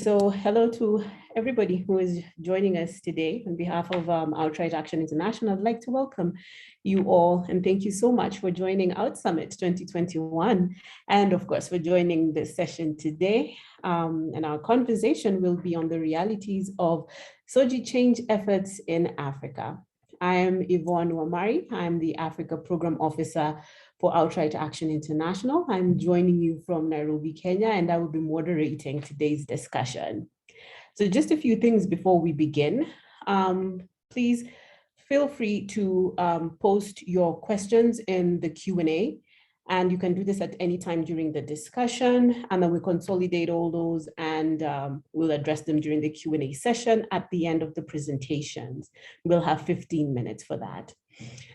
So hello to everybody who is joining us today. On behalf of Outright Action International, I'd like to welcome you all and thank you so much for joining Out Summit 2021 and of course for joining this session today. And our conversation will be on the realities of SOGI change efforts in Africa. I am Yvonne Wamari. I'm the Africa Program Officer for Outright Action International. I'm joining you from Nairobi, Kenya, and I will be moderating today's discussion. So just a few things before we begin. Please feel free to post your questions in the Q&A, and you can do this at any time during the discussion, and then we consolidate all those and we'll address them during the Q&A session at the end of the presentations. We'll have 15 minutes for that.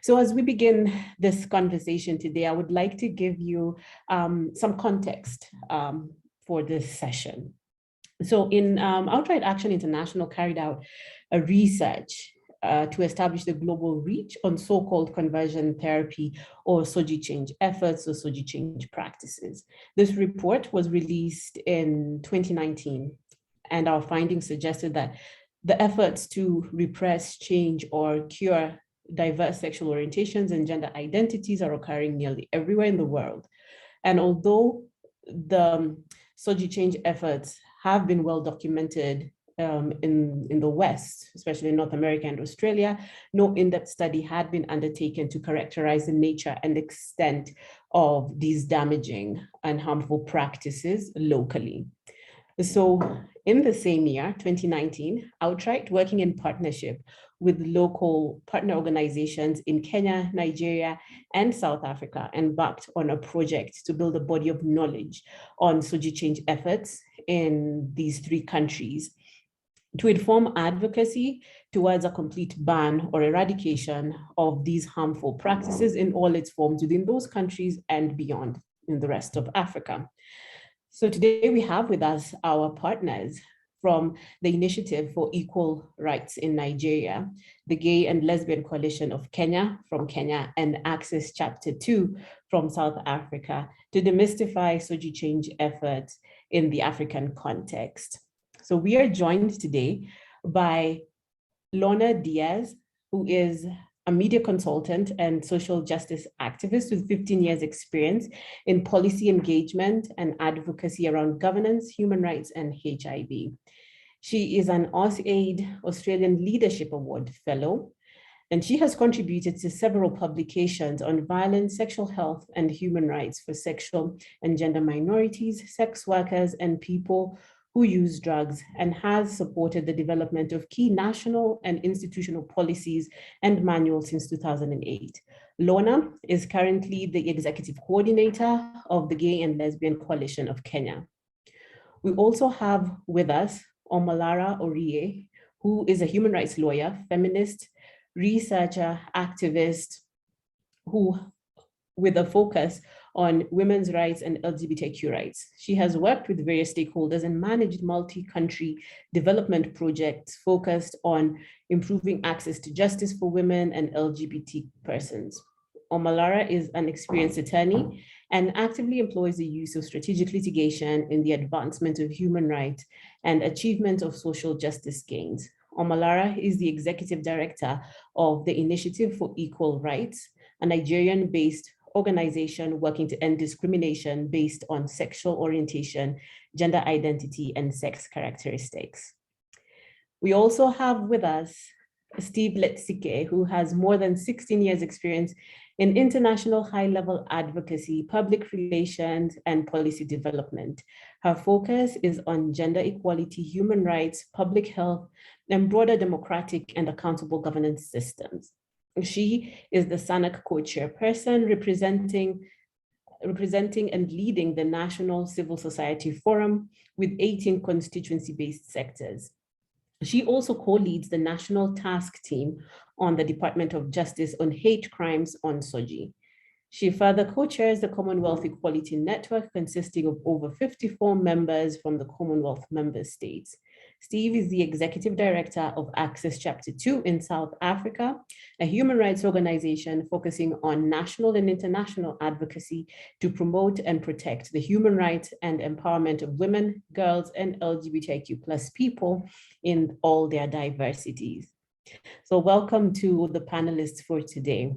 So as we begin this conversation today, I would like to give you some context for this session. So in Outright Action International carried out a research to establish the global reach on so-called conversion therapy or SOGI change efforts or SOGI change practices. This report was released in 2019, and our findings suggested that the efforts to repress, change, or cure diverse sexual orientations and gender identities are occurring nearly everywhere in the world. And although the SOGI change efforts have been well documented in the West, especially in North America and Australia, no in-depth study had been undertaken to characterize the nature and extent of these damaging and harmful practices locally. So in the same year, 2019, Outright, working in partnership with local partner organizations in Kenya, Nigeria, and South Africa, embarked on a project to build a body of knowledge on SOGI change efforts in these three countries to inform advocacy towards a complete ban or eradication of these harmful practices in all its forms within those countries and beyond in the rest of Africa. So today we have with us our partners from the Initiative for Equal Rights in Nigeria, the Gay and Lesbian Coalition of Kenya from Kenya, and Access Chapter 2 from South Africa to demystify SOGI change efforts in the African context. So we are joined today by Lorna Diaz, who is a media consultant and social justice activist with 15 years experience in policy engagement and advocacy around governance, human rights, and HIV. She is an AusAid Australian Leadership Award Fellow, and she has contributed to several publications on violence, sexual health, and human rights for sexual and gender minorities, sex workers, and people who use drugs, and has supported the development of key national and institutional policies and manuals since 2008. Lorna is currently the executive coordinator of the Gay and Lesbian Coalition of Kenya. We also have with us Omolara Orie, who is a human rights lawyer, feminist, researcher, activist, who with a focus on women's rights and LGBTIQ rights. She has worked with various stakeholders and managed multi-country development projects focused on improving access to justice for women and LGBT persons. Omolara is an experienced attorney and actively employs the use of strategic litigation in the advancement of human rights and achievement of social justice gains. Omolara is the executive director of the Initiative for Equal Rights, a Nigerian-based organization working to end discrimination based on sexual orientation, gender identity, and sex characteristics. We also have with us Steve Letsike, who has more than 16 years experience in international high-level advocacy, public relations, and policy development. Her focus is on gender equality, human rights, public health, and broader democratic and accountable governance systems. She is the SANAC co-chairperson representing and leading the National Civil Society Forum with 18 constituency-based sectors. She also co-leads the National Task Team on the Department of Justice on hate crimes on SOGI. She further co-chairs the Commonwealth Equality Network, consisting of over 54 members from the Commonwealth member states. Steve is the Executive Director of Access Chapter 2 in South Africa, a human rights organization focusing on national and international advocacy to promote and protect the human rights and empowerment of women, girls, and LGBTIQ+ people in all their diversities. So welcome to the panelists for today.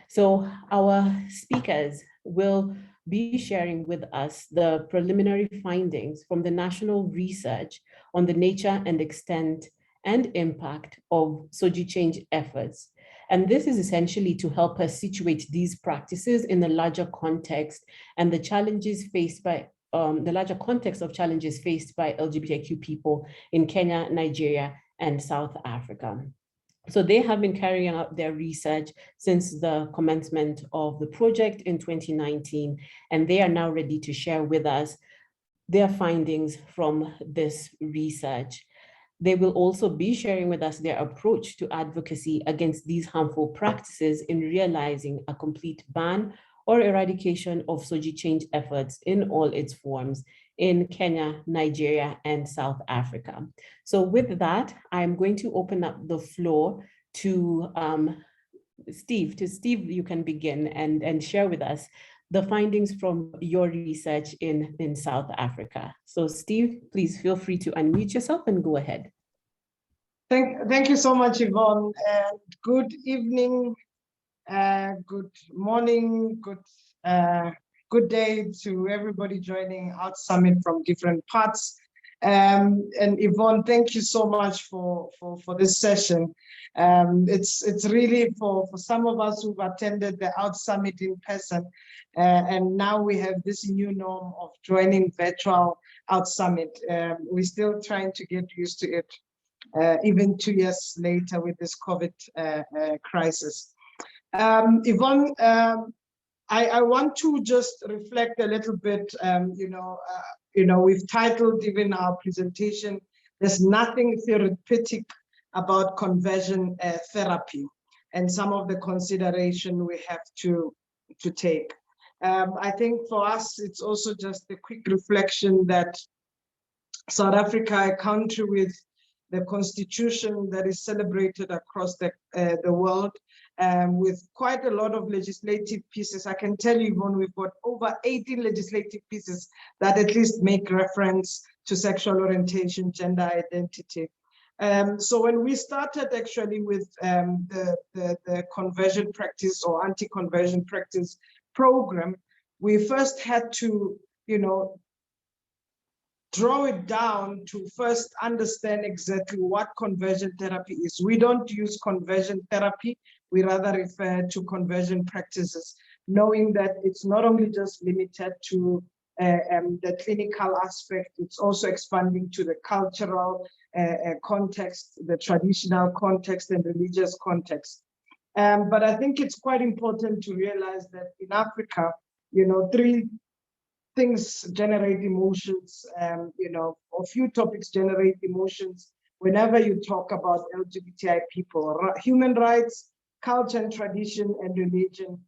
So our speakers will be sharing with us the preliminary findings from the national research on the nature and extent and impact of SOGI change efforts. And this is essentially to help us situate these practices in the larger context and the challenges faced by the larger context of challenges faced by LGBTIQ people in Kenya, Nigeria, and South Africa. So they have been carrying out their research since the commencement of the project in 2019, and they are now ready to share with us their findings from this research. They will also be sharing with us their approach to advocacy against these harmful practices in realizing a complete ban or eradication of SOGI change efforts in all its forms in Kenya, Nigeria, and South Africa. So with that, I'm going to open up the floor to Steve. Steve, you can begin and share with us the findings from your research in South Africa. So Steve, please feel free to unmute yourself and go ahead. Thank you so much, Yvonne. And good evening, good morning, good day to everybody joining Out Summit from different parts. And Yvonne, thank you so much for this session. It's really for some of us who've attended the Out Summit in person, and now we have this new norm of joining virtual Out Summit. We're still trying to get used to it, even 2 years later with this COVID crisis. Yvonne, I want to just reflect a little bit. We've titled even our presentation, "There's nothing therapeutic about conversion therapy," and some of the consideration we have to take. I think for us, it's also just a quick reflection that South Africa, a country with the constitution that is celebrated across the world, with quite a lot of legislative pieces. I can tell you, Yvonne, we've got over 18 legislative pieces that at least make reference to sexual orientation, gender identity. So when we started actually with the conversion practice or anti-conversion practice program, we first had to, draw it down to first understand exactly what conversion therapy is. We don't use conversion therapy, we rather refer to conversion practices, knowing that it's not only just limited to the clinical aspect, it's also expanding to the cultural context, the traditional context, and religious context. But I think it's quite important to realize that in Africa, three things generate emotions, a few topics generate emotions whenever you talk about LGBTI people. Human rights, culture and tradition, and religion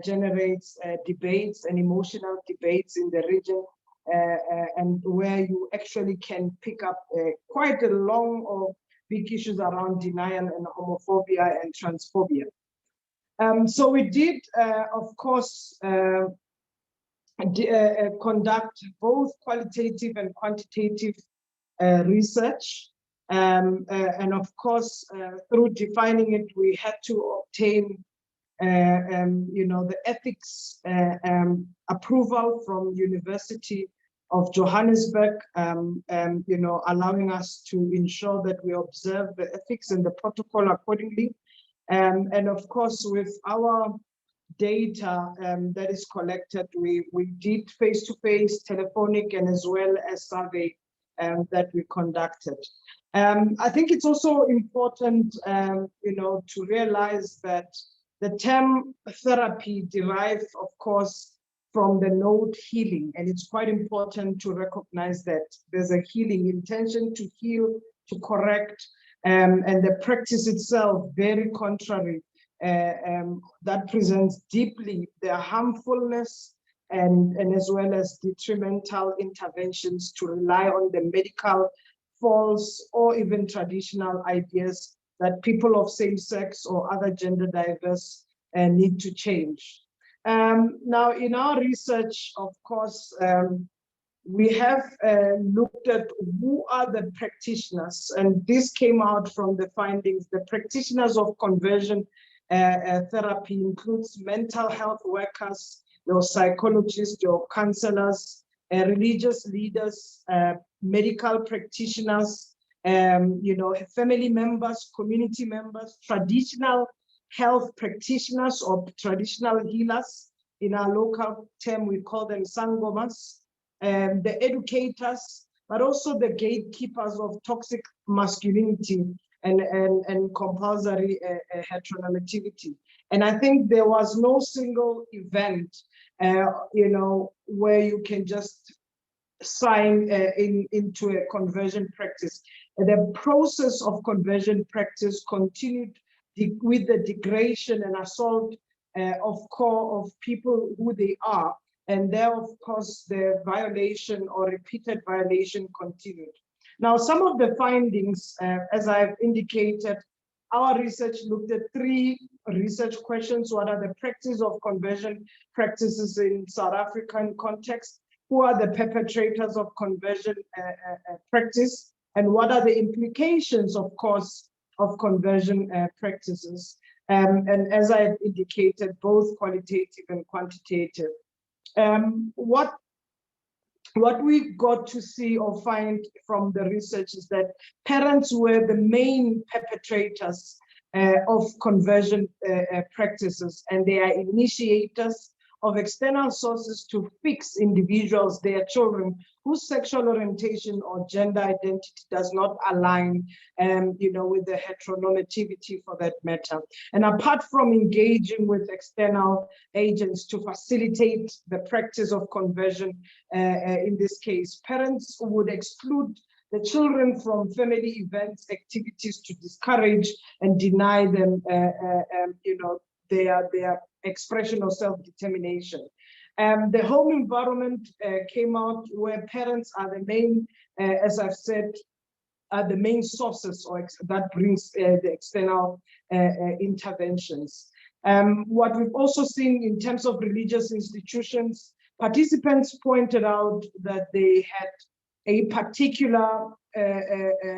generates debates and emotional debates in the region, and where you actually can pick up quite a long or big issues around denial and homophobia and transphobia. So we did, of course, conduct both qualitative and quantitative research. And of course, through defining it, we had to obtain the ethics approval from University of Johannesburg, allowing us to ensure that we observe the ethics and the protocol accordingly. And of course, with our data that is collected, we did face-to-face, telephonic, and as well as survey that we conducted. I think it's also important, to realize that the term therapy derives, of course, from the node healing, and it's quite important to recognize that there's a healing intention to heal, to correct, and the practice itself very contrary that presents deeply the harmfulness and as well as detrimental interventions to rely on the medical, false, or even traditional ideas that people of same sex or other gender diverse need to change. Now, in our research, of course, we have looked at who are the practitioners, and this came out from the findings. The practitioners of conversion therapy includes mental health workers, your psychologists, your counselors, religious leaders, medical practitioners, family members, community members, traditional health practitioners or traditional healers. In our local term, we call them sangomas. The educators, but also the gatekeepers of toxic masculinity and compulsory heteronormativity. And I think there was no single event, where you can just sign into a conversion practice. The process of conversion practice continued with the degradation and assault of core of people who they are. And there, of course, the violation or repeated violation continued. Now, some of the findings, as I've indicated, our research looked at 3 research questions. What are the practice of conversion practices in South African context? Who are the perpetrators of conversion practice? And what are the implications, of course, of conversion practices? And as I indicated, both qualitative and quantitative. What we got to see or find from the research is that parents were the main perpetrators of conversion practices, and they are initiators of external sources to fix individuals, their children, whose sexual orientation or gender identity does not align, with the heteronormativity for that matter. And apart from engaging with external agents to facilitate the practice of conversion, in this case, parents would exclude the children from family events, activities to discourage and deny them, their expression of self-determination. The home environment came out where parents are the main, as I've said, are the main sources or that brings the external interventions. What we've also seen in terms of religious institutions, participants pointed out that they had a particular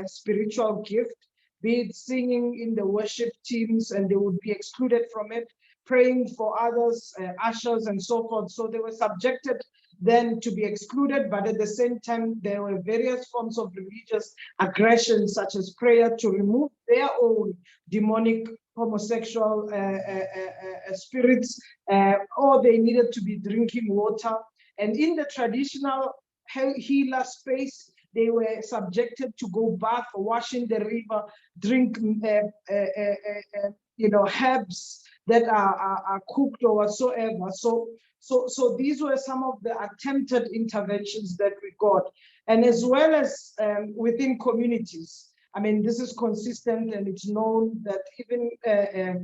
spiritual gift, be it singing in the worship teams, and they would be excluded from it, praying for others, ushers, and so forth. So they were subjected then to be excluded, but at the same time, there were various forms of religious aggression, such as prayer to remove their own demonic homosexual spirits, or they needed to be drinking water. And in the traditional healer space, they were subjected to go bath, wash in the river, drink, herbs that are cooked or whatsoever. So these were some of the attempted interventions that we got. And as well as within communities, I mean, this is consistent, and it's known that even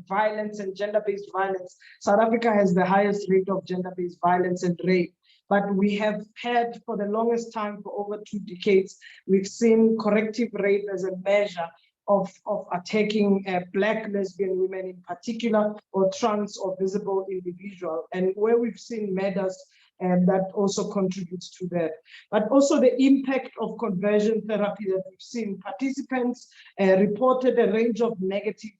violence and gender-based violence, South Africa has the highest rate of gender-based violence and rape. But we have had, for the longest time, for over 2 decades, we've seen corrective rape as a measure of attacking Black lesbian women in particular, or trans or visible individual. And where we've seen murders, and that also contributes to that. But also the impact of conversion therapy that we've seen. Participants reported a range of negative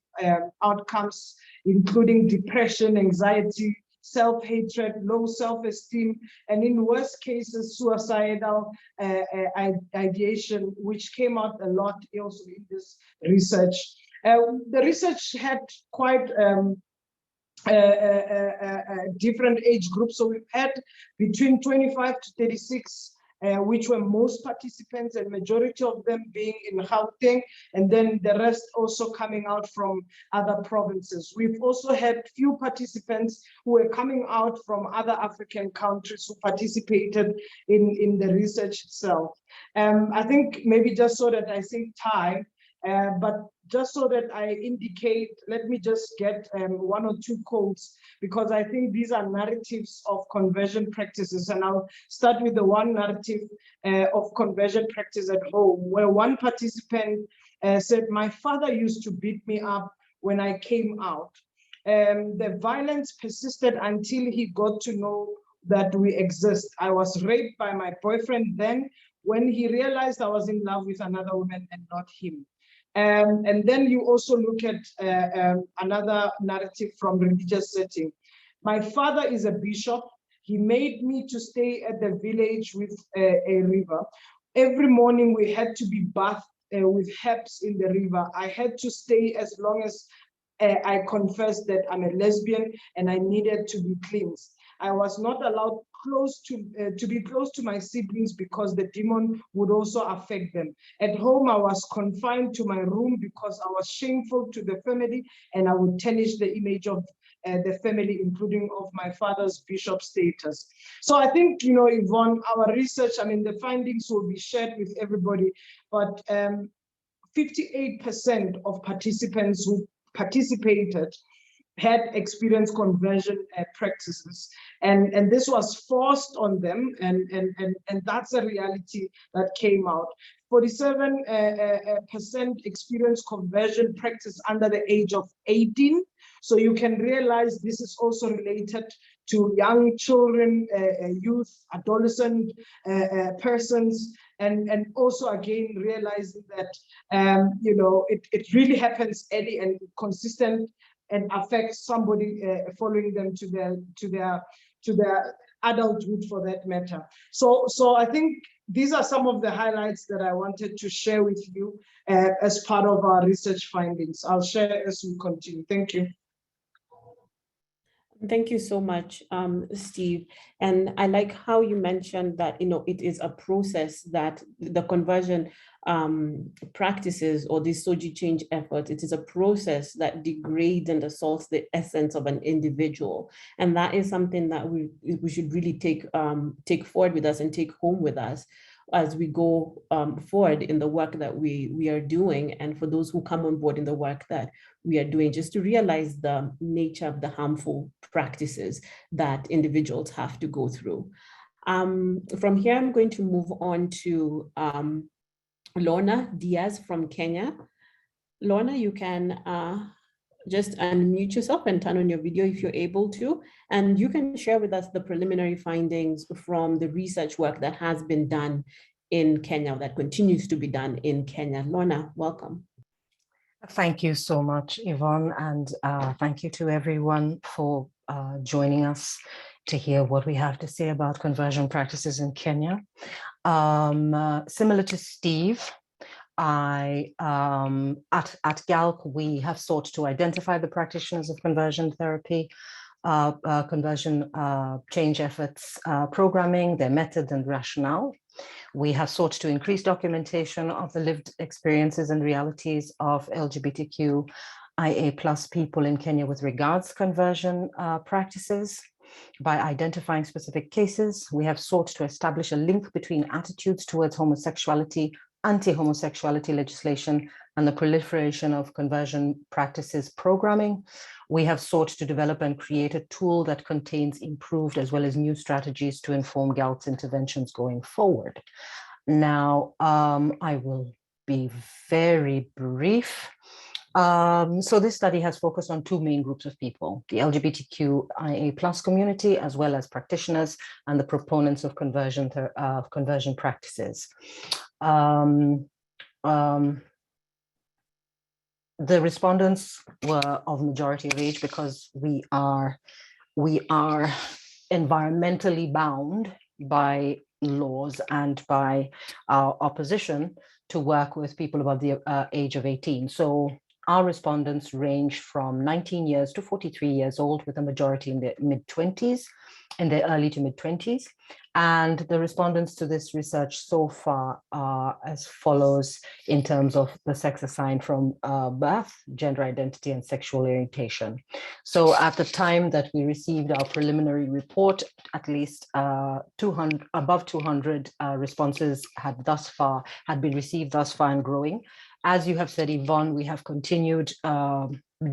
outcomes, including depression, anxiety, self-hatred, low self-esteem, and in worst cases, suicidal ideation, which came out a lot also in this research. The research had quite different age groups. So we've had between 25 to 36, which were most participants, and majority of them being in Gauteng, and then the rest also coming out from other provinces. We've also had few participants who were coming out from other African countries who participated in the research itself. I think maybe just so that I save time, But just so that I indicate, let me just get one or two quotes, because I think these are narratives of conversion practices. And I'll start with the one narrative of conversion practice at home, where one participant said, "My father used to beat me up when I came out. The violence persisted until he got to know that we exist. I was raped by my boyfriend then, when he realized I was in love with another woman and not him." And then you also look at another narrative from religious setting. "My father is a bishop. He made me to stay at the village with a river. Every morning we had to be bathed with herbs in the river. I had to stay as long as I confessed that I'm a lesbian and I needed to be cleansed. I was not allowed to be close to my siblings because the demon would also affect them. At home, I was confined to my room because I was shameful to the family, and I would tarnish the image of the family, including of my father's bishop status." So I think, you know, Yvonne, our research, I mean, the findings will be shared with everybody, but 58% of participants who participated had experienced conversion practices, and this was forced on them, and that's a reality that came out. 47% experienced conversion practice under the age of 18. So you can realize this is also related to young children, youth, adolescent persons, and also again realizing that you know, it really happens early and consistent and affects somebody following them to their adulthood, for that matter. So I think these are some of the highlights that I wanted to share with you as part of our research findings. I'll share as we continue. Thank you. Thank you so much, Steve. And I like how you mentioned that, you know, it is a process, that the conversion practices or the SOGI change effort, it is a process that degrades and assaults the essence of an individual. And that is something that we should really take forward with us and take home with us as we go forward in the work that we are doing, and for those who come on board in the work that we are doing, just to realize the nature of the harmful practices that individuals have to go through. From here, I'm going to move on to Lorna Diaz from Kenya. Lorna, you can just unmute yourself and turn on your video if you're able to, and you can share with us the preliminary findings from the research work that has been done in Kenya, that continues to be done in Kenya. Lorna, welcome. Thank you so much, Yvonne, and thank you to everyone for joining us to hear what we have to say about conversion practices in Kenya. Similar to Steve, at GALC, we have sought to identify the practitioners of conversion therapy, conversion change efforts programming, their method and rationale. We have sought to increase documentation of the lived experiences and realities of LGBTQIA+ people in Kenya with regards to conversion practices. By identifying specific cases, we have sought to establish a link between attitudes towards homosexuality, anti-homosexuality legislation, and the proliferation of conversion practices programming. We have sought to develop and create a tool that contains improved as well as new strategies to inform GALC's interventions going forward. Now, I will be very brief. So this study has focused on two main groups of people: the LGBTQIA+ community, as well as practitioners and the proponents of conversion practices. The respondents were of majority of age because we are environmentally bound by laws and by our opposition to work with people above the age of 18. So our respondents range from 19 years to 43 years old, with a majority in their mid-20s. in their early to mid-20s. And the respondents to this research so far are as follows in terms of the sex assigned from birth, gender identity, and sexual orientation. So at the time that we received our preliminary report, at least above 200 responses had been received thus far and growing. As you have said, Yvonne, we have continued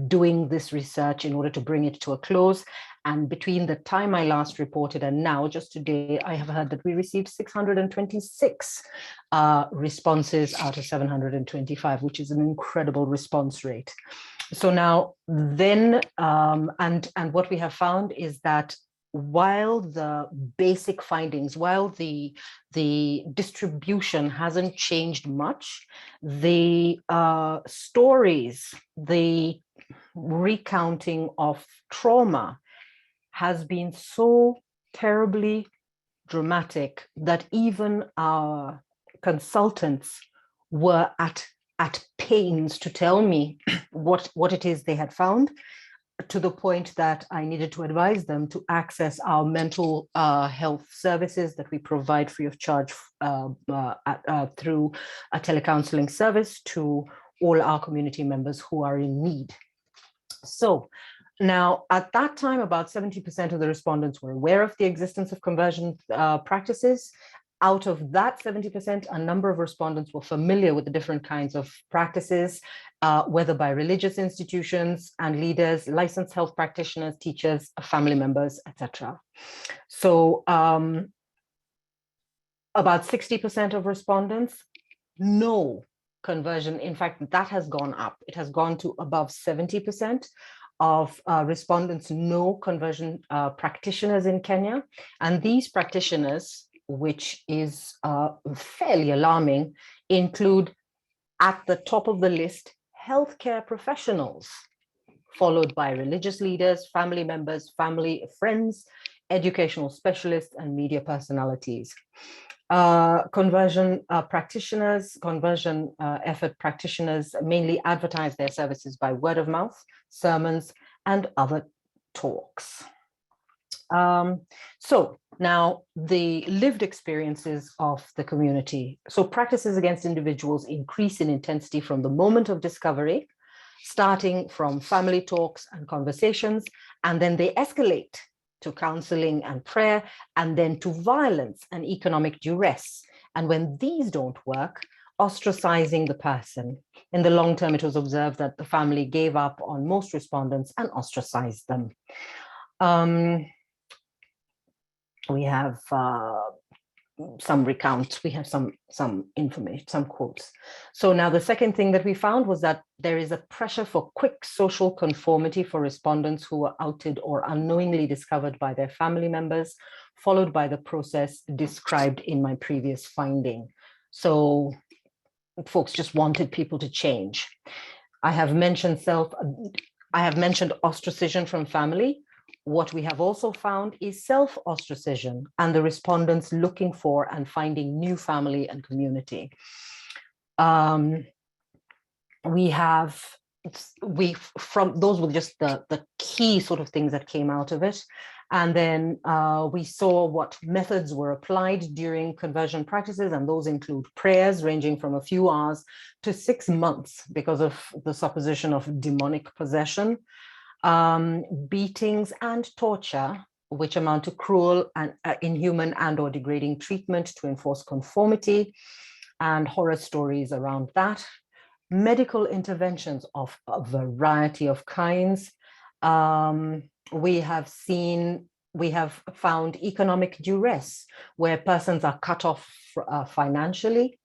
doing this research in order to bring it to a close. And between the time I last reported and now, just today, I have heard that we received 626 responses out of 725, which is an incredible response rate. So now then, and what we have found is that while the basic findings, while the distribution hasn't changed much, the stories, the recounting of trauma has been so terribly dramatic that even our consultants were at pains to tell me what it is they had found, to the point that I needed to advise them to access our mental health services that we provide free of charge through a telecounseling service to all our community members who are in need. So now, at that time, about 70% of the respondents were aware of the existence of conversion practices. Out of that 70%, a number of respondents were familiar with the different kinds of practices, whether by religious institutions and leaders, licensed health practitioners, teachers, family members, etc. So about 60% of respondents know conversion. In fact, that has gone up. It has gone to above 70% of respondents know conversion practitioners in Kenya. And these practitioners, which is fairly alarming, include at the top of the list, healthcare professionals, followed by religious leaders, family members, family friends, educational specialists, and media personalities. Conversion practitioners, conversion effort practitioners mainly advertise their services by word of mouth, sermons, and other talks. So now the lived experiences of the community. So practices against individuals increase in intensity from the moment of discovery, starting from family talks and conversations, and then they escalate to counseling and prayer, and then to violence and economic duress. And when these don't work, ostracizing the person. In the long term, it was observed that the family gave up on most respondents and ostracized them. We have some recounts, we have some information, some quotes. So now the second thing that we found was that there is a pressure for quick social conformity for respondents who were outed or unknowingly discovered by their family members, followed by the process described in my previous finding. So folks just wanted people to change. I have mentioned ostracism from family. What we have also found is self-ostracism and the respondents looking for and finding new family and community. From those were just the key sort of things that came out of it. And then we saw what methods were applied during conversion practices, and those include prayers ranging from a few hours to 6 months because of the supposition of demonic possession, beatings and torture, which amount to cruel and inhuman and or degrading treatment to enforce conformity, and horror stories around that. Medical interventions of a variety of kinds. We have found economic duress, where persons are cut off financially.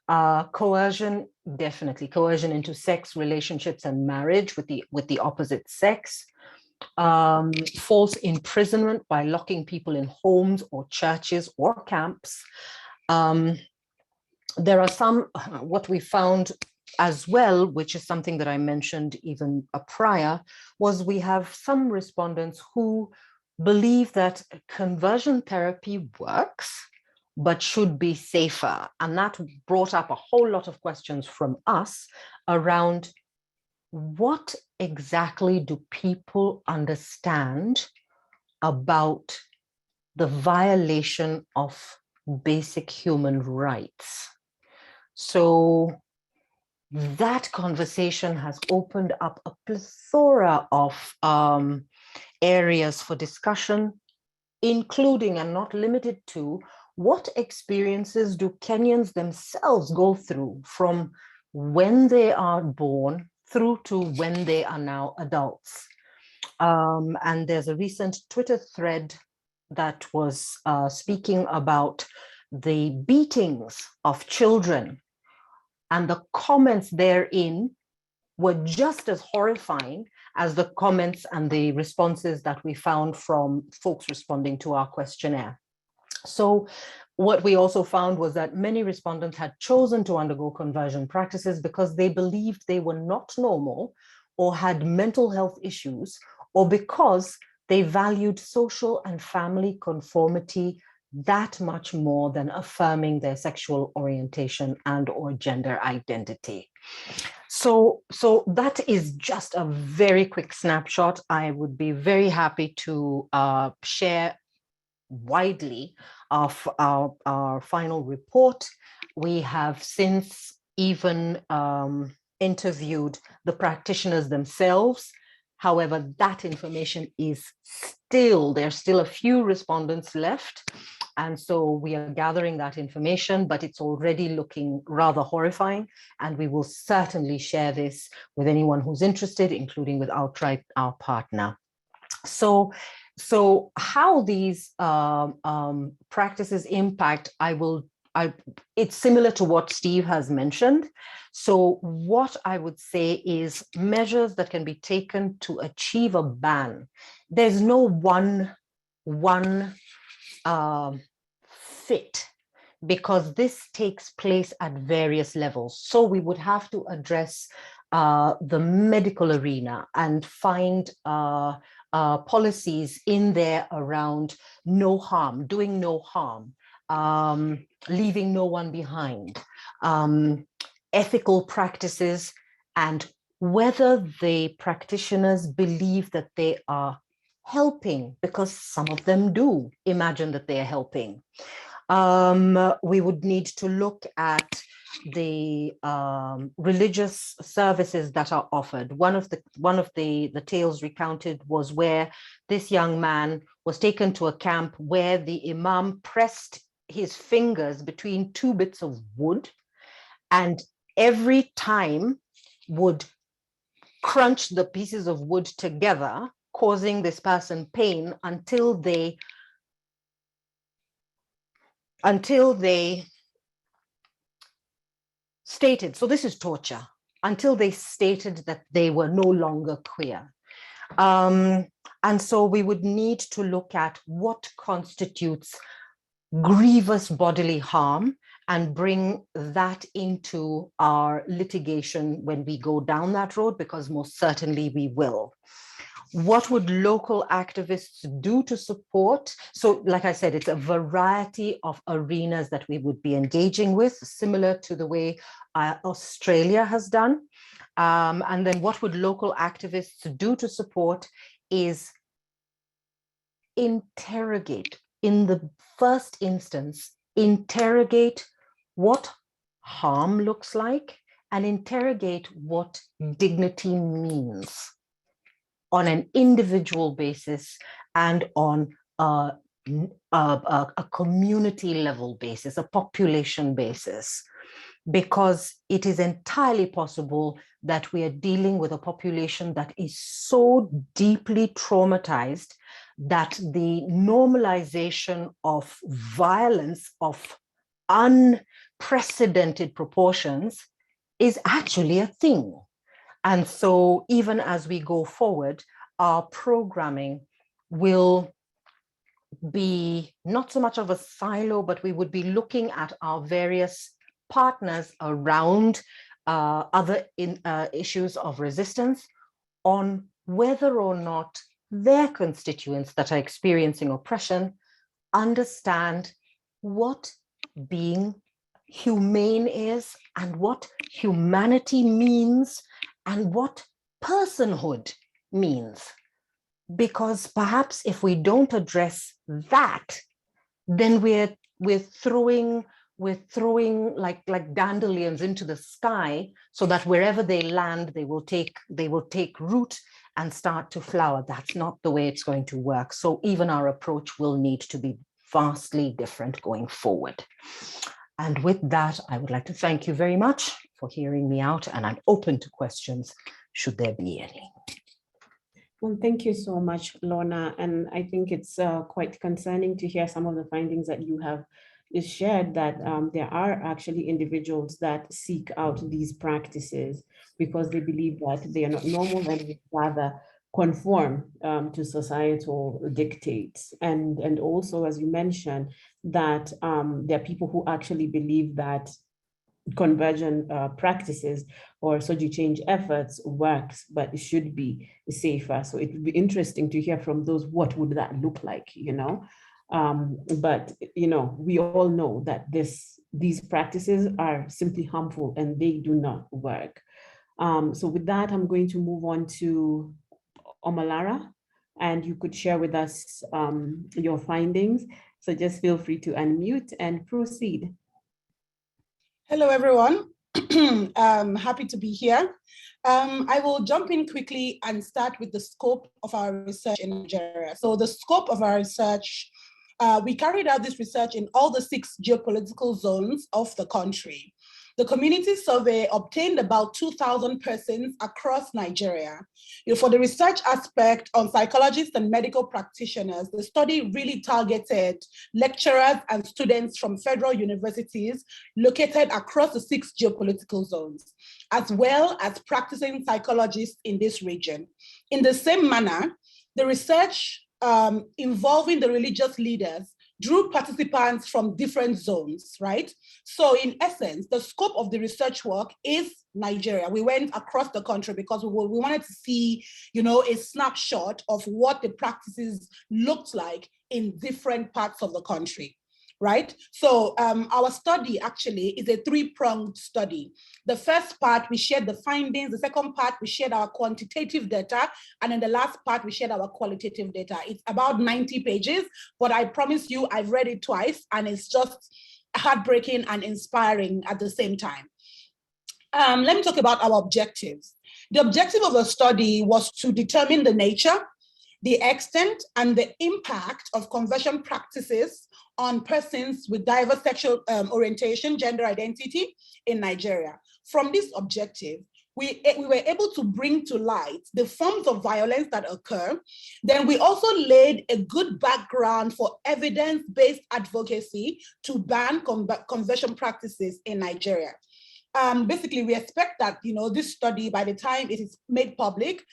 Coercion, definitely coercion into sex relationships and marriage with the opposite sex. False imprisonment by locking people in homes or churches or camps. There are some, what we found as well, which is something that I mentioned even prior, was we have some respondents who believe that conversion therapy works, but should be safer. And that brought up a whole lot of questions from us around what exactly do people understand about the violation of basic human rights. So that conversation has opened up a plethora of areas for discussion, including and not limited to what experiences do Kenyans themselves go through from when they are born through to when they are now adults. And there's a recent Twitter thread that was speaking about the beatings of children, and the comments therein were just as horrifying as the comments and the responses that we found from folks responding to our questionnaire. So what we also found was that many respondents had chosen to undergo conversion practices because they believed they were not normal or had mental health issues, or because they valued social and family conformity that much more than affirming their sexual orientation and or gender identity. So that is just a very quick snapshot. I would be very happy to share widely of our final report. We have since even interviewed the practitioners themselves. However, that information is there's still a few respondents left. And so we are gathering that information, but it's already looking rather horrifying. And we will certainly share this with anyone who's interested, including with Outright, our partner. So how these practices impact, it's similar to what Steve has mentioned. So what I would say is measures that can be taken to achieve a ban. There's no one fit, because this takes place at various levels. So we would have to address the medical arena and find policies in there around no harm, doing no harm, leaving no one behind, ethical practices, and whether the practitioners believe that they are helping, because some of them do imagine that they are helping. We would need to look at the religious services that are offered. One of the tales recounted was where this young man was taken to a camp where the imam pressed his fingers between two bits of wood, and every time would crunch the pieces of wood together, causing this person pain until they stated, so this is torture, until they stated that they were no longer queer. And so we would need to look at what constitutes grievous bodily harm and bring that into our litigation when we go down that road, because most certainly we will. What would local activists do to support? So like I said, it's a variety of arenas that we would be engaging with, similar to the way Australia has done. And then what would local activists do to support is interrogate, in the first instance, interrogate what harm looks like and interrogate what dignity means on an individual basis and on a community level basis, a population basis, because it is entirely possible that we are dealing with a population that is so deeply traumatized that the normalization of violence of unprecedented proportions is actually a thing. And so even as we go forward, our programming will be not so much of a silo, but we would be looking at our various partners around other issues of resistance on whether or not their constituents that are experiencing oppression understand what being humane is and what humanity means and what personhood means. because perhaps if we don't address that, then we're throwing like dandelions into the sky, so that wherever they land, they will take root and start to flower. That's not the way it's going to work. So even our approach will need to be vastly different going forward. And with that, I would like to thank you very much for hearing me out, and I'm open to questions, should there be any. Well, thank you so much, Lorna. And I think it's quite concerning to hear some of the findings that you have shared, that there are actually individuals that seek out these practices because they believe that they are not normal and would rather conform to societal dictates. And also, as you mentioned, that there are people who actually believe that conversion practices or social change efforts works, but it should be safer. So it would be interesting to hear from those, what would that look like, but we all know that these practices are simply harmful and they do not work. So with that, I'm going to move on to Omalara, and you could share with us your findings. So just feel free to unmute and proceed. Hello, everyone. I'm happy to be here. I will jump in quickly and start with the scope of our research in Nigeria. So the scope of our research, we carried out this research in all the 6 geopolitical zones of the country. The community survey obtained about 2,000 persons across Nigeria. For the research aspect on psychologists and medical practitioners, the study really targeted lecturers and students from federal universities located across the 6 geopolitical zones, as well as practicing psychologists in this region. In the same manner, the research involving the religious leaders drew participants from different zones, right? So in essence, the scope of the research work is Nigeria. We went across the country because we wanted to see, a snapshot of what the practices looked like in different parts of the country, right? So our study actually is a 3-pronged study. The first part, we shared the findings. The second part, we shared our quantitative data. And in the last part, we shared our qualitative data. It's about 90 pages, but I promise you, I've read it twice, and it's just heartbreaking and inspiring at the same time. Let me talk about our objectives. The objective of the study was to determine the nature, the extent, and the impact of conversion practices on persons with diverse sexual orientation, gender identity in Nigeria. From this objective, we were able to bring to light the forms of violence that occur. Then we also laid a good background for evidence-based advocacy to ban conversion practices in Nigeria. Basically, we expect that this study, by the time it is made public,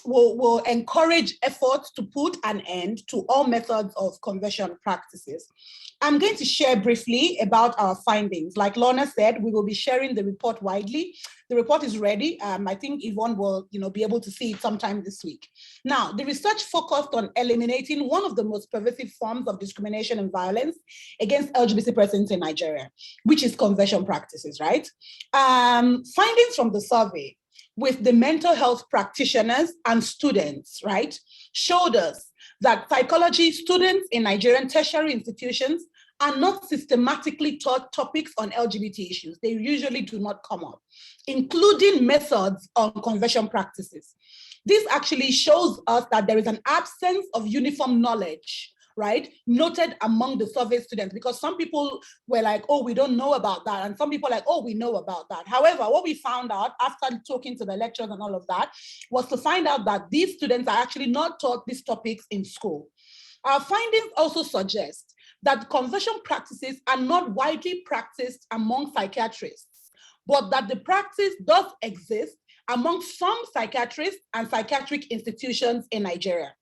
will encourage efforts to put an end to all methods of conversion practices. I'm going to share briefly about our findings. Like Lorna said, we will be sharing the report widely. The report is ready. I think Yvonne will be able to see it sometime this week. Now, the research focused on eliminating one of the most pervasive forms of discrimination and violence against LGBT persons in Nigeria, which is conversion practices, right? Findings from the survey with the mental health practitioners and students, right, showed us that psychology students in Nigerian tertiary institutions are not systematically taught topics on LGBT issues. They usually do not come up, including methods on conversion practices. This actually shows us that there is an absence of uniform knowledge, right, noted among the survey students, because some people were like, oh, we don't know about that. And some people are like, oh, we know about that. However, what we found out after talking to the lecturers and all of that was to find out that these students are actually not taught these topics in school. Our findings also suggest that conversion practices are not widely practiced among psychiatrists, but that the practice does exist among some psychiatrists and psychiatric institutions in Nigeria.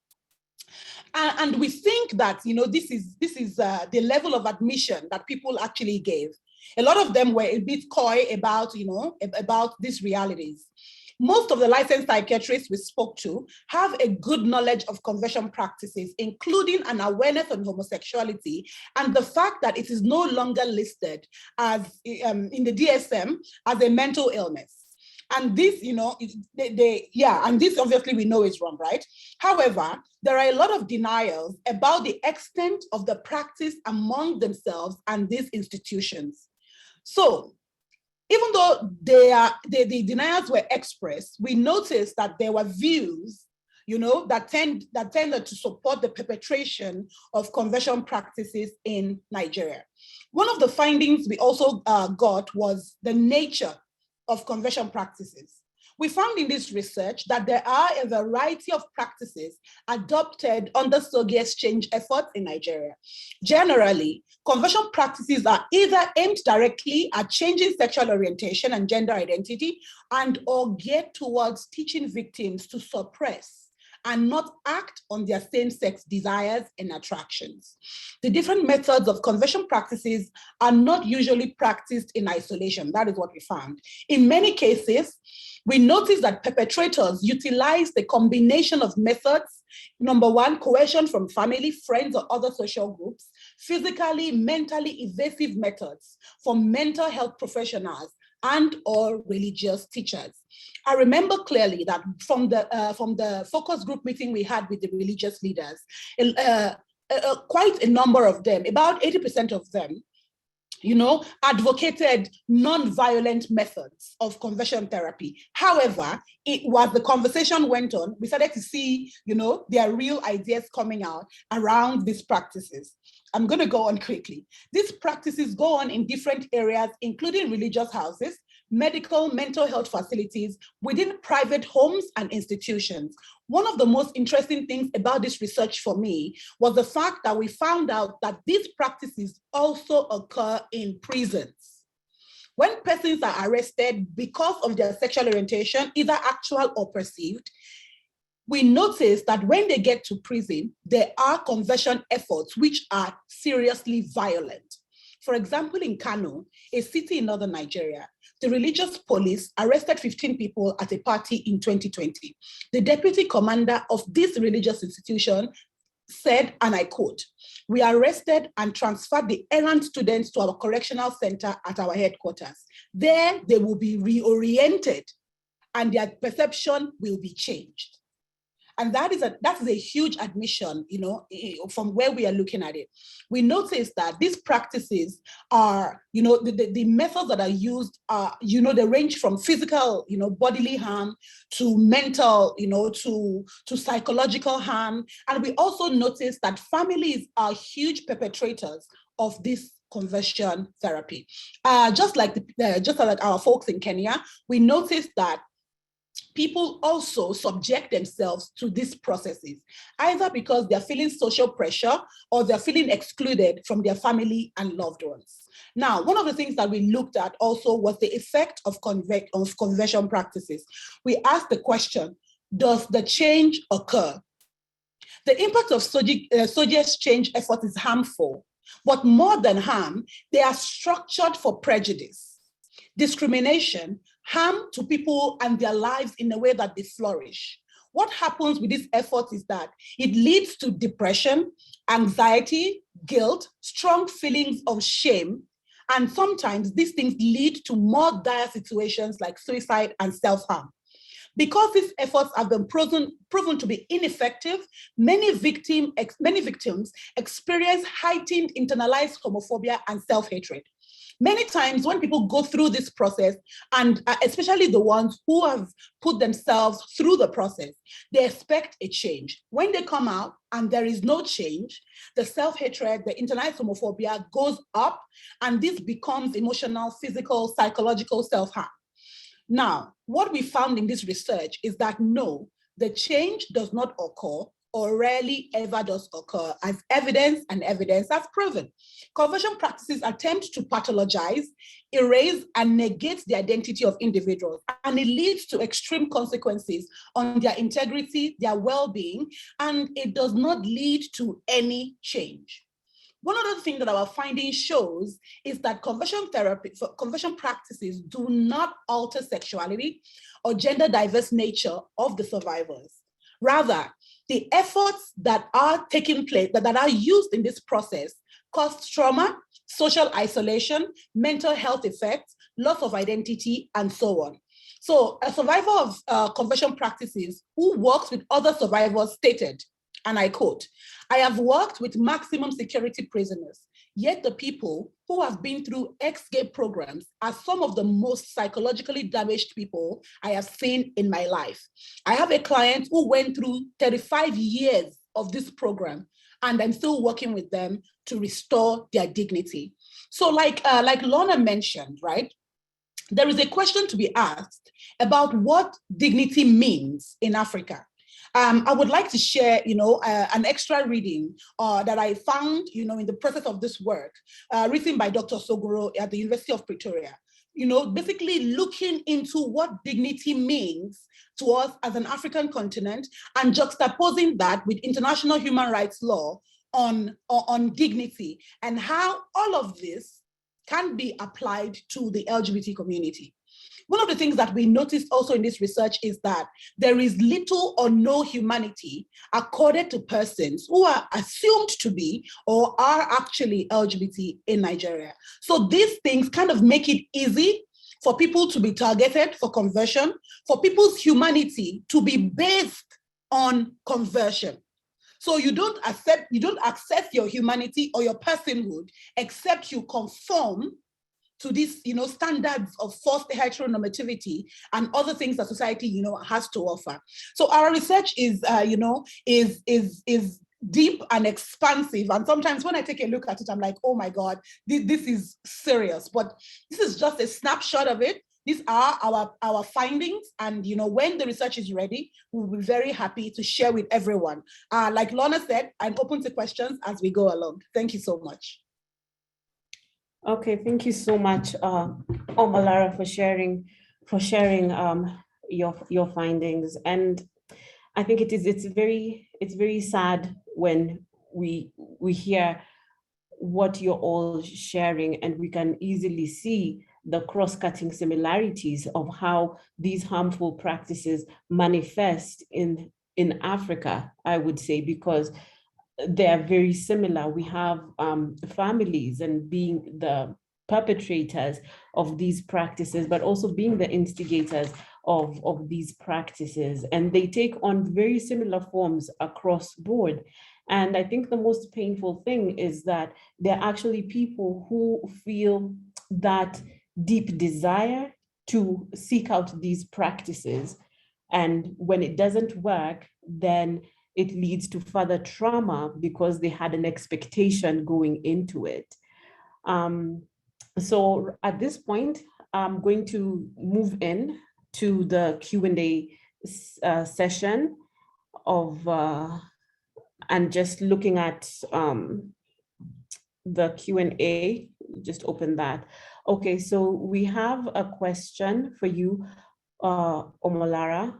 And we think that this is the level of admission that people actually gave. A lot of them were a bit coy about these realities. Most of the licensed psychiatrists we spoke to have a good knowledge of conversion practices, including an awareness on homosexuality and the fact that it is no longer listed as in the DSM as a mental illness. And this, and this obviously we know is wrong, right? However, there are a lot of denials about the extent of the practice among themselves and these institutions. So even though the denials were expressed, we noticed that there were views, that tended to support the perpetration of conversion practices in Nigeria. One of the findings we also got was the nature of conversion practices. We found in this research that there are a variety of practices adopted under SOGI exchange efforts in Nigeria. Generally, conversion practices are either aimed directly at changing sexual orientation and gender identity and/or geared towards teaching victims to suppress and not act on their same-sex desires and attractions. The different methods of conversion practices are not usually practiced in isolation. That is what we found. In many cases, we notice that perpetrators utilize the combination of methods. Number one, coercion from family, friends, or other social groups, physically, mentally evasive methods from mental health professionals and/or religious teachers. I remember clearly that from the focus group meeting we had with the religious leaders, quite a number of them, about 80% of them, advocated non-violent methods of conversion therapy. However, the conversation went on, we started to see, their real ideas coming out around these practices. I'm going to go on quickly. These practices go on in different areas, including religious houses, medical, mental health facilities, within private homes and institutions. One of the most interesting things about this research for me was the fact that we found out that these practices also occur in prisons. When persons are arrested because of their sexual orientation, either actual or perceived, we notice that when they get to prison, there are conversion efforts which are seriously violent. For example, in Kano, a city in northern Nigeria, the religious police arrested 15 people at a party in 2020. The deputy commander of this religious institution said, and I quote, "We arrested and transferred the errant students to our correctional center at our headquarters. There, they will be reoriented and their perception will be changed." And that is a huge admission, from where we are looking at it. We notice that these practices are, the methods that are used are, they range from physical, bodily harm to mental, to psychological harm. And we also notice that families are huge perpetrators of this conversion therapy. Just like our folks in Kenya, we noticed that people also subject themselves to these processes, either because they're feeling social pressure or they're feeling excluded from their family and loved ones. Now, one of the things that we looked at also was the effect of conversion practices. We asked the question, does the change occur? The impact of SOGI exchange effort is harmful, but more than harm, they are structured for prejudice, discrimination, harm to people and their lives in a way that they flourish. What happens with this effort is that it leads to depression, anxiety, guilt, strong feelings of shame, and sometimes these things lead to more dire situations like suicide and self-harm. Because these efforts have been proven to be ineffective, many victims experience heightened internalized homophobia and self-hatred. Many times when people go through this process, and especially the ones who have put themselves through the process, they expect a change. When they come out and there is no change, the self-hatred, the internalized homophobia goes up, and this becomes emotional, physical, psychological self-harm. Now, what we found in this research is that no, the change does not occur, or rarely ever does occur, as evidence has proven. Conversion practices attempt to pathologize, erase, and negate the identity of individuals, and it leads to extreme consequences on their integrity, their well-being, and it does not lead to any change. One other thing that our finding shows is that conversion practices do not alter sexuality or gender diverse nature of the survivors. Rather, the efforts that are taking place, that are used in this process, cause trauma, social isolation, mental health effects, loss of identity, and so on. So a survivor of conversion practices who works with other survivors stated, and I quote, "I have worked with maximum security prisoners, yet the people who have been through ex-gay programs are some of the most psychologically damaged people I have seen in my life. I have a client who went through 35 years of this program, and I'm still working with them to restore their dignity." So like Lorna mentioned, right? There is a question to be asked about what dignity means in Africa. I would like to share, an extra reading that I found, in the process of this work, written by Dr. Sogoro at the University of Pretoria. Basically looking into what dignity means to us as an African continent and juxtaposing that with international human rights law on dignity and how all of this can be applied to the LGBT community. One of the things that we noticed also in this research is that there is little or no humanity accorded to persons who are assumed to be or are actually LGBT in Nigeria. So these things kind of make it easy for people to be targeted for conversion, for people's humanity to be based on conversion. So you don't access your humanity or your personhood except you conform to these, standards of forced heteronormativity and other things that society, has to offer. So our research is deep and expansive. And sometimes when I take a look at it, I'm like, oh my God, this is serious. But this is just a snapshot of it. These are our findings. And, when the research is ready, we'll be very happy to share with everyone. Like Lorna said, I'm open to questions as we go along. Thank you so much. Okay, thank you so much, Omolara, for sharing your findings. And I think it's very sad when we hear what you're all sharing, and we can easily see the cross-cutting similarities of how these harmful practices manifest in Africa, I would say, because they're very similar. We have families and being the perpetrators of these practices, but also being the instigators of these practices. And they take on very similar forms across board. And I think the most painful thing is that there are actually people who feel that deep desire to seek out these practices. And when it doesn't work, then it leads to further trauma because they had an expectation going into it. So at this point, I'm going to move in to the Q&A session of, and just looking at the Q&A, just open that. Okay, so we have a question for you, Omolara,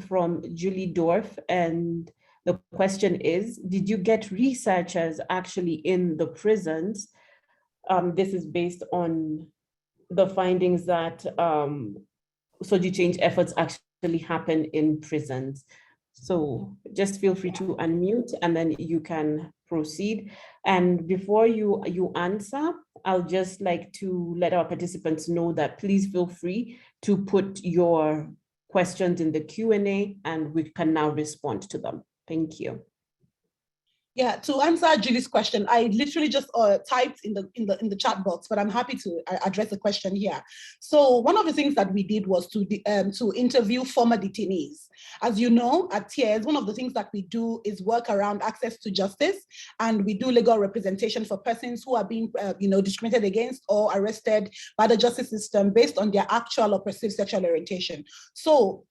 from Julie Dorf, and the question is, did you get researchers actually in the prisons? This is based on the findings that social change efforts actually happen in prisons. So just feel free to unmute and then you can proceed. And before you answer, I'll just like to let our participants know that please feel free to put your questions in the Q&A and we can now respond to them. Thank you. Yeah, to answer Julie's question, I literally just typed in the chat box, but I'm happy to address the question here. So one of the things that we did was to interview former detainees. As you know, at TIERS, one of the things that we do is work around access to justice, and we do legal representation for persons who are being discriminated against or arrested by the justice system based on their actual or perceived sexual orientation. So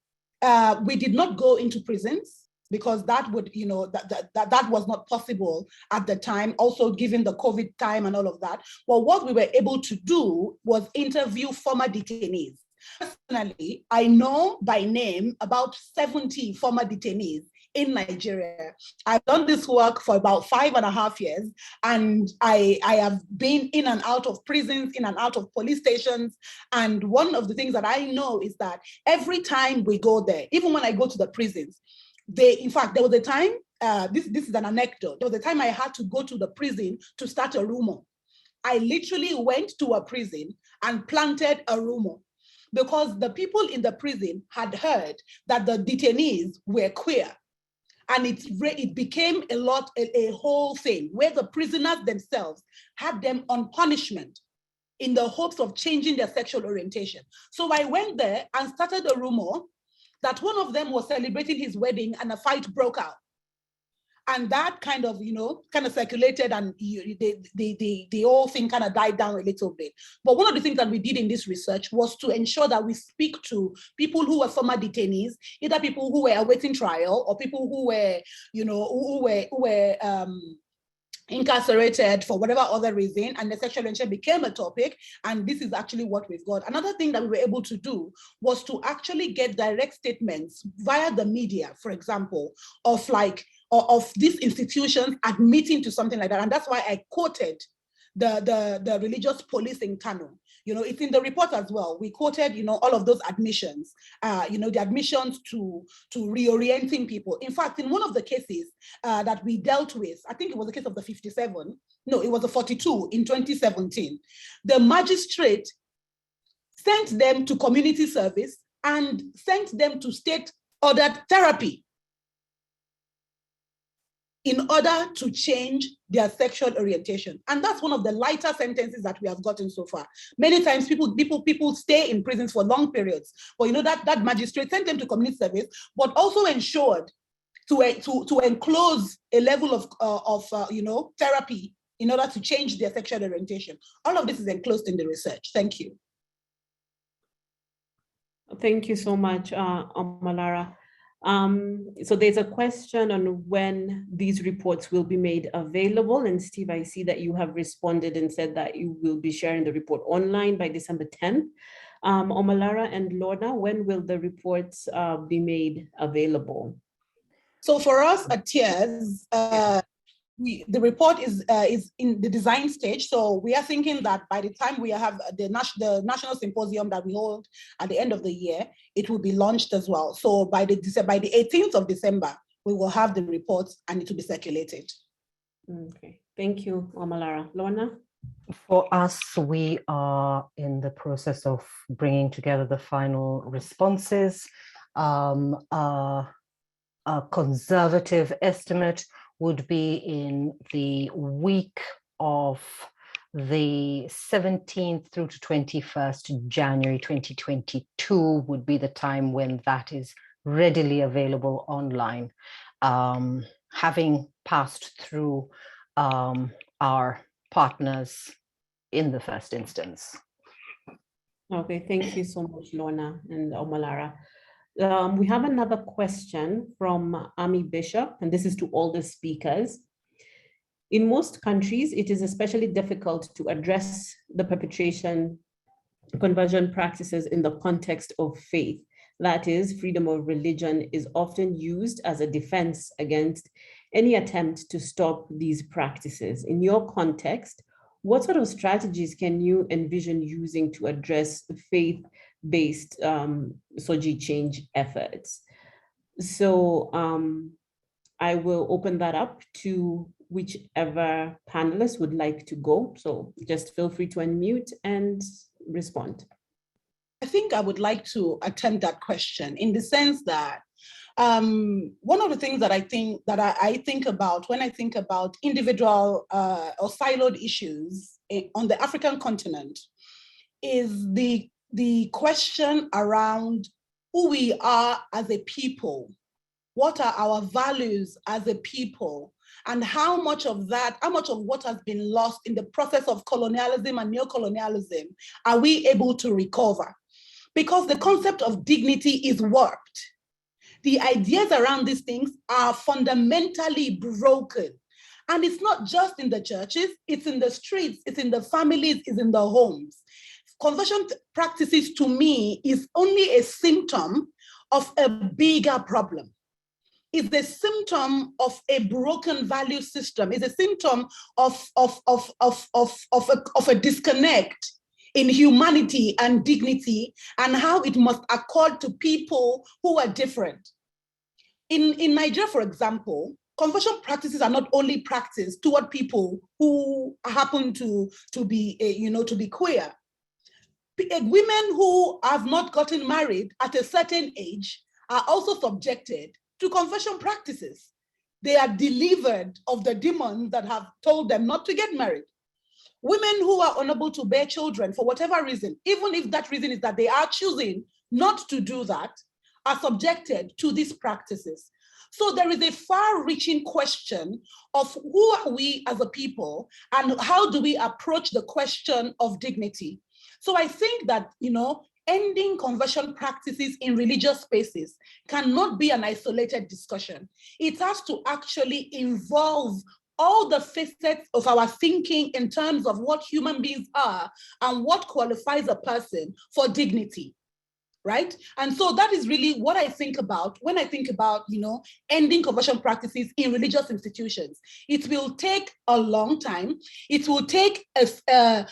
we did not go into prisons, because that would, that was not possible at the time, also given the COVID time and all of that. Well, what we were able to do was interview former detainees. Personally, I know by name about 70 former detainees in Nigeria. I've done this work for about 5.5 years, and I have been in and out of prisons, in and out of police stations. And one of the things that I know is that every time we go there, even when I go to the prisons, in fact, there was a time, this is an anecdote, there was a time I had to go to the prison to start a rumor. I literally went to a prison and planted a rumor because the people in the prison had heard that the detainees were queer. And it became a whole thing where the prisoners themselves had them on punishment in the hopes of changing their sexual orientation. So I went there and started a rumor that one of them was celebrating his wedding and a fight broke out. And that kind of circulated, and the whole thing kind of died down a little bit. But one of the things that we did in this research was to ensure that we speak to people who were former detainees, either people who were awaiting trial or people who were incarcerated for whatever other reason, and the sexual orientation became a topic, and this is actually what we've got. Another thing that we were able to do was to actually get direct statements via the media, for example, of these institutions admitting to something like that. And that's why I quoted the religious police in Kano. It's in the report as well. We quoted, all of those admissions, the admissions to reorienting people. In fact, in one of the cases that we dealt with, I think it was the case of the 57, no, it was the 42 in 2017, the magistrate sent them to community service and sent them to state-ordered therapy in order to change their sexual orientation. And that's one of the lighter sentences that we have gotten so far. Many times people stay in prisons for long periods, but that magistrate sent them to community service, but also ensured to enclose a level of therapy in order to change their sexual orientation. All of this is enclosed in the research. Thank you. Thank you so much, Omalara. So there's a question on when these reports will be made available. And Steve, I see that you have responded and said that you will be sharing the report online by December 10th. Omalara and Lorna, when will the reports be made available? So for us at TIERS, the report is in the design stage. So we are thinking that by the time we have the national symposium that we hold at the end of the year, it will be launched as well. So by the 18th of December, we will have the reports and it will be circulated. Okay, thank you, Omalara. Lorna? For us, we are in the process of bringing together the final responses. A conservative estimate would be in the week of the 17th through to 21st January 2022 would be the time when that is readily available online, having passed through our partners in the first instance. Okay, thank you so much, Lorna and Omalara. We have another question from Ami Bishop, and this is to all the speakers. In most countries, it is especially difficult to address the perpetration conversion practices in the context of faith. That is, freedom of religion is often used as a defense against any attempt to stop these practices. In your context, what sort of strategies can you envision using to address faith-based SOGI change efforts? So I will open that up to whichever panelist would like to go. So just feel free to unmute and respond. I think I would like to attempt that question in the sense that one of the things that I think about when I think about individual or siloed issues on the African continent is the question around who we are as a people, what are our values as a people, and how much of what has been lost in the process of colonialism and neocolonialism are we able to recover? Because the concept of dignity is warped. The ideas around these things are fundamentally broken. And it's not just in the churches, it's in the streets, it's in the families, it's in the homes. Conversion practices, to me, is only a symptom of a bigger problem. It's the symptom of a broken value system. It's a symptom of a disconnect in humanity and dignity and how it must accord to people who are different. In Nigeria, for example, conversion practices are not only practiced toward people who happen to be, to be queer. Women who have not gotten married at a certain age are also subjected to conversion practices. They are delivered of the demons that have told them not to get married. Women who are unable to bear children for whatever reason, even if that reason is that they are choosing not to do that, are subjected to these practices. So there is a far-reaching question of who are we as a people and how do we approach the question of dignity? So I think that, ending conversion practices in religious spaces cannot be an isolated discussion. It has to actually involve all the facets of our thinking in terms of what human beings are and what qualifies a person for dignity. Right? And so that is really what I think about when I think about, ending conversion practices in religious institutions. It will take a long time. It will take a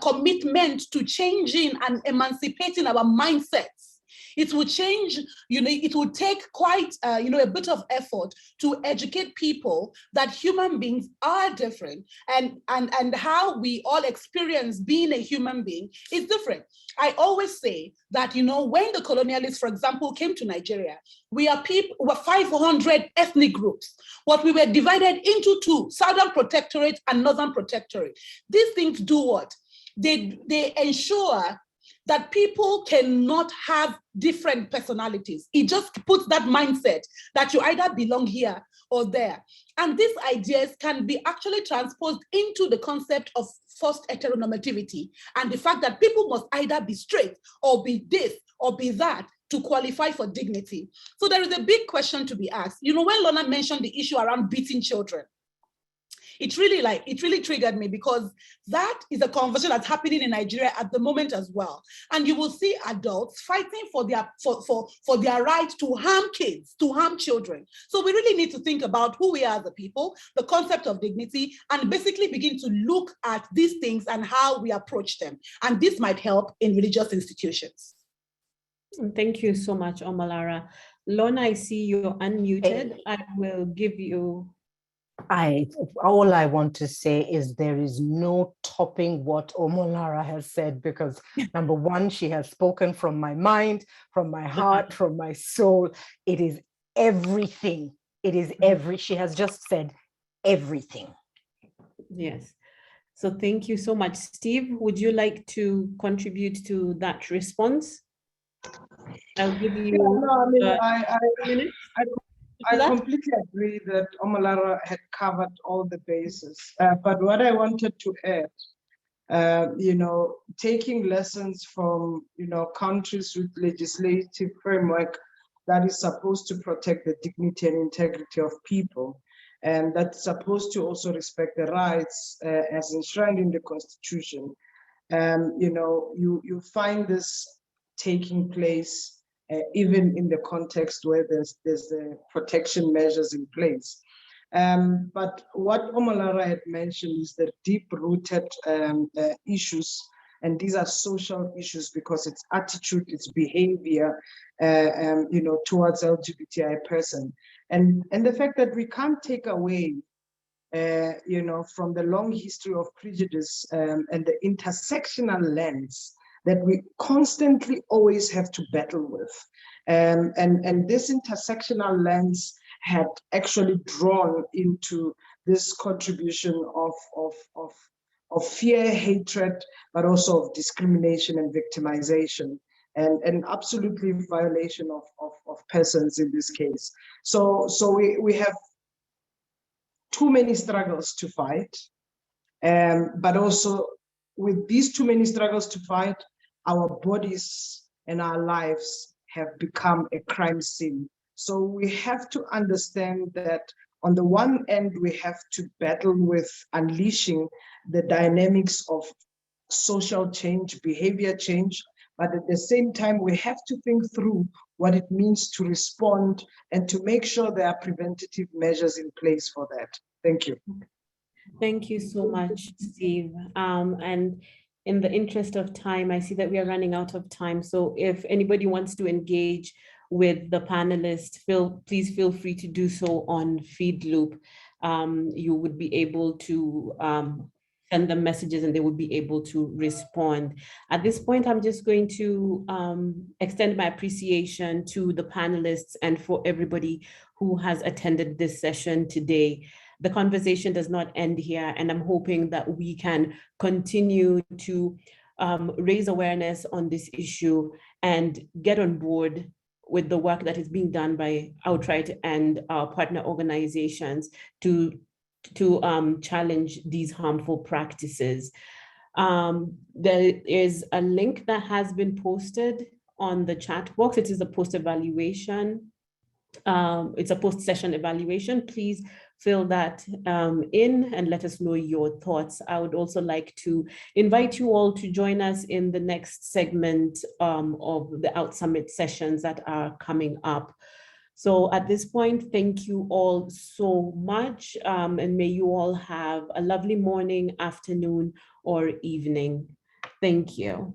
commitment to changing and emancipating our mindsets. It will change, it will take quite, a bit of effort to educate people that human beings are different and how we all experience being a human being is different. I always say that, when the colonialists, for example, came to Nigeria, we are 500 ethnic groups, but we were divided into two, Southern Protectorate and Northern Protectorate. These things do what? They ensure that people cannot have different personalities. It just puts that mindset that you either belong here or there. And these ideas can be actually transposed into the concept of forced heteronormativity and the fact that people must either be straight or be this or be that to qualify for dignity. So there is a big question to be asked. When Lorna mentioned the issue around beating children, it really triggered me because that is a conversation that's happening in Nigeria at the moment as well. And you will see adults fighting for their right to harm kids, to harm children. So we really need to think about who we are as a people, the concept of dignity, and basically begin to look at these things and how we approach them. And this might help in religious institutions. Thank you so much, Omolara. Lorna, I see you're unmuted. I will give you... All I want to say is there is no topping what Omolara has said, because number one, she has spoken from my mind, from my heart, from my soul. It is everything. She has just said everything. Yes. So thank you so much. Steve, would you like to contribute to that response? I'll give you I completely agree that Omolara had covered all the bases. But what I wanted to add, taking lessons from, countries with legislative framework that is supposed to protect the dignity and integrity of people, and that's supposed to also respect the rights as enshrined in the Constitution. You find this taking place even in the context where there's the protection measures in place. But what Omolara had mentioned is the deep-rooted issues, and these are social issues because it's attitude, it's behavior, towards LGBTI person. And the fact that we can't take away, from the long history of prejudice and the intersectional lens that we constantly always have to battle with. And this intersectional lens had actually drawn into this contribution of fear, hatred, but also of discrimination and victimization, and absolutely violation of persons in this case. So we have too many struggles to fight, but also with these too many struggles to fight, our bodies and our lives have become a crime scene. So we have to understand that on the one end, we have to battle with unleashing the dynamics of social change, behavior change, but at the same time, we have to think through what it means to respond and to make sure there are preventative measures in place for that. Thank you. Thank you so much, Steve. And in the interest of time, I see that we are running out of time. So if anybody wants to engage with the panelists, please feel free to do so on Feedloop. You would be able to send them messages and they would be able to respond. At this point, I'm just going to extend my appreciation to the panelists and for everybody who has attended this session today. The conversation does not end here, and I'm hoping that we can continue to raise awareness on this issue and get on board with the work that is being done by Outright and our partner organizations to challenge these harmful practices. There is a link that has been posted on the chat box. It is a post evaluation. It's a post-session evaluation. Please fill that in and let us know your thoughts. I would also like to invite you all to join us in the next segment of the OutSummit sessions that are coming up. So at this point, thank you all so much, and may you all have a lovely morning, afternoon, or evening. Thank you.